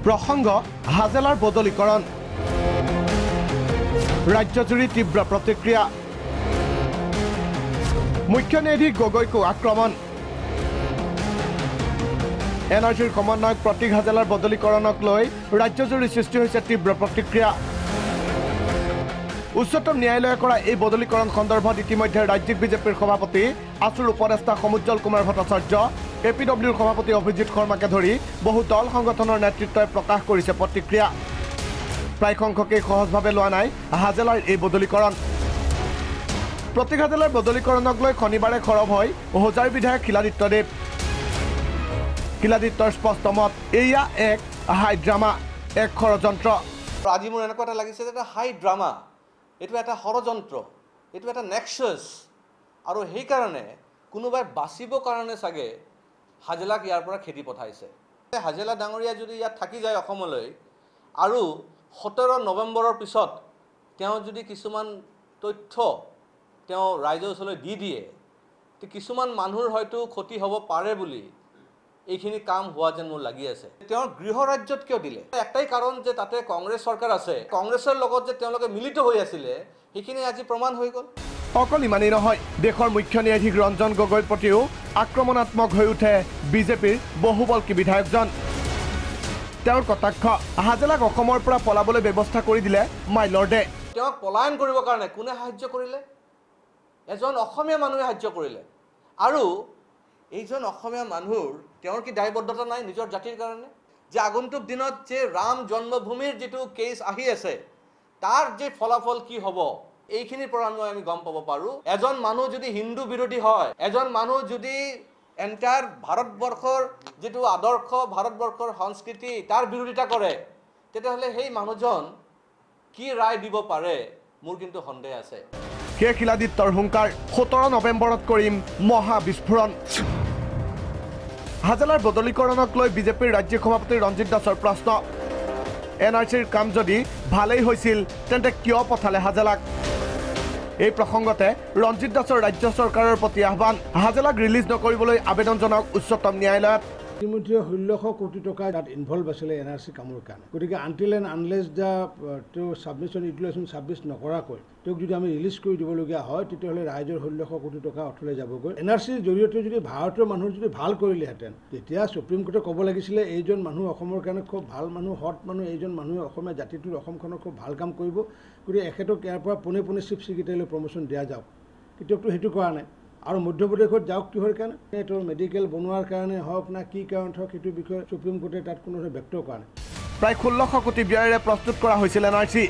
প্ৰসংগ হাজেলাৰ বদলীকৰণ ৰাজ্যজুৰি তীব্ৰ প্ৰতিক্ৰিয়া মুখ্য ন্যায়াধীশ গগৈকো আক্ৰমণ এনআৰচিৰ সমন্বয়ক প্ৰতীক হাজেলাৰ বদলীকৰণক লৈ ৰাজ্যজুৰি সৃষ্টি হৈছে তীব্ৰ প্ৰতিক্ৰিয়া উচ্চতম ন্যায়ালয়ে কৰা এই বদলীকৰণ সন্দৰ্ভত ইতিমধ্যে ৰাজ্যিক বিজেপিৰ সভাপতি আছুৰ উপদেষ্টা সমুজ্জ্বল কুমাৰ ভট্টাচাৰ্য এপিডব্লিউৰ সভাপতি অভিজিৎ শৰ্মাকে ধৰি বহু দল সংগঠনৰ নেতৃত্বই প্ৰকাশ কৰিছে প্ৰতিক্ৰিয়া প্ৰায় সংখ্যকেই সহজভাৱে লোৱা নাই হাজেলাৰ এই বদলীকৰণ প্ৰতীক হাজেলাৰ বদলীকৰণক লৈ শনিবাৰে খৰব হয় হোজাৰ বিধায়ক শিলাদিত্যদেৱ শিলাদিত্যৰ স্পষ্ট মত এয়া এক হাই ড্ৰামা এক ষড়যন্ত্ৰ আজি মোৰ এনেকুৱা এটা লাগিছে যে এটা হাই ড্ৰামা এইটো এটা ষড়যন্ত্ৰ এইটো এটা নেক্সাছ আৰু সেইকাৰণে কোনোবাই বাচিবৰ কাৰণে চাগে হাজেলাক ইয়াৰ পৰা খেদি পঠাইছে হাজেলা ডাঙৰীয়া যদি ইয়াত থাকি যায় অসমলৈ আৰু 17 নৱেম্বৰৰ পিছত তেওঁ যদি কিছুমান তথ্য তেওঁ ৰাইজৰ ওচৰলৈ দি দিয়ে তে কিছুমান মানুহৰ হয়তো ক্ষতি হ'ব পাৰে বুলি এইখিনি কাম হোৱা যেন মোৰ লাগি আছে তেওঁৰ গৃহ ৰাজ্যত কিয় দিলে একটাই কাৰণ যে তাতে কংগ্ৰেছ চৰকাৰ আছে কংগ্ৰেছৰ লগত যে তেওঁলোকে মিলিত হৈ আছিলে সেইখিনি আজি প্ৰমাণ হৈ গ'ল অকল ইমানেই নহয় দেশৰ মুখ্য ন্যায়াধীশ ৰঞ্জন গগৈৰ প্ৰতিও আক্ৰমণাত্মক হৈ উঠে বিজেপিৰ বহুবল্কী বিধায়কজন তেওঁৰ কটাক্ষ হাজেলাক অসমৰ পৰা পলাবলৈ ব্যৱস্থা কৰি দিলে মাইলৰ্ডে তেওঁক পলায়ন কৰিবৰ কাৰণে কোনে সাহায্য কৰিলে এজন অসমীয়া মানুহে সাহায্য কৰিলে আৰু এইজন অসমীয়া মানুহৰ তেওঁৰ কি দায়বদ্ধতা নাই নিজৰ জাতিৰ কাৰণে যে আগন্তুক দিনত যে ৰাম জন্মভূমিৰ যেটো কেছ আহি আছে তাৰ যে ফলাফল কি হ'ব এইখিনিৰ পৰা আমি গম পাব পাৰো এজন মানুহ যদি হিন্দু বিৰোধী হয় এজন মানুহ যদি এন্টায়াৰ ভাৰতবৰ্ষৰ যেটো আদৰ্শ ভাৰতবৰ্ষৰ সংস্কৃতি তাৰ বিৰোধিতা কৰে তেতিয়াহ'লে সেই মানুহজন কি ৰায় দিব পাৰে মোৰ কিন্তু সন্দেহ আছে কে শিলাদিত্যৰ হুংকাৰ 17 নৱেম্বৰত কৰিম মহা বিস্ফোৰণ হাজেলাৰ বদলীকৰণক লৈ বিজেপিৰ ৰাজ্যিক সভাপতি ৰঞ্জিত দাসৰ প্ৰশ্ন এনআৰচিৰ কাম যদি ভালেই হৈছিল তেন্তে কিয় পঠালে হাজেলাক এই প্ৰসংগতে ৰঞ্জিত দাসৰ ৰাজ্য চৰকাৰৰ প্ৰতি আহ্বান হাজেলাক ৰিলিজ নকৰিবলৈ আবেদন জনাওক উচ্চতম ন্যায়ালয়ত ইতিমধ্যে 1600 কোটি টকা তাত ইনভলভ আছিলে এনআৰচি কামৰ কাৰণে গতিকে until and unless the submission utilization submit নকৰাকৈ তেওঁক যদি আমি ৰিলিজ কৰি দিবলগীয়া হয় তেতিয়াহ'লে ৰাইজৰ 1600 কোটি টকা অথলে যাবগৈ এনআৰচিৰ জৰিয়তে যদি ভাৰতৰ মানুহ যদি ভাল কৰিলেহেঁতেন তেতিয়া সুপ্ৰিম কোৰ্টে ক'ব লাগিছিলে এইজন মানুহ অসমৰ কাৰণে খুব ভাল মানুহ হট মানুহ এইজন মানুহে অসমীয়া জাতিটোৰ অসমখনৰ খুব ভাল কাম কৰিব গতিকে এখেতক ইয়াৰ পৰা পোনে পোনে চিফ ছেক্ৰেটাৰীলৈ প্ৰমোশ্যন দিয়া যাওক কেতিয়াওতো সেইটো কৰা নাই আৰু মধ্যপ্ৰদেশত যাওক কিহৰ কাৰণে এইটো মেডিকেল বনোৱাৰ কাৰণে হওক না কি কাৰণত হওক সেইটো বিষয়ে সুপ্ৰিম কোৰ্টে তাত কোনো ব্যক্ত কৰা নাই প্ৰায় 1600 কোটি ব্যয়েৰে প্ৰস্তুত কৰা হৈছিল এনআৰচি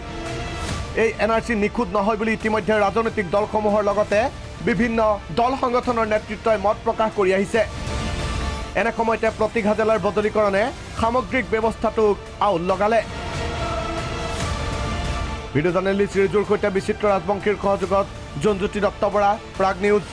এই এনআৰচি নিখুঁত নহয় বুলি ইতিমধ্যে ৰাজনৈতিক দলসমূহৰ লগতে বিভিন্ন দল সংগঠনৰ নেতৃত্বই মত প্ৰকাশ কৰি আহিছে এনে সময়তে প্ৰতীক হাজেলাৰ বদলীকৰণে সামগ্ৰিক ব্যৱস্থাটোক আউল লগালে ভিডিঅ' জাৰ্নেলিষ্ট ৰিজুৰ সৈতে বিচিত্ৰ ৰাজবংশীৰ সহযোগত জনজ্যোতি দত্ত বৰা প্ৰাগ নিউজ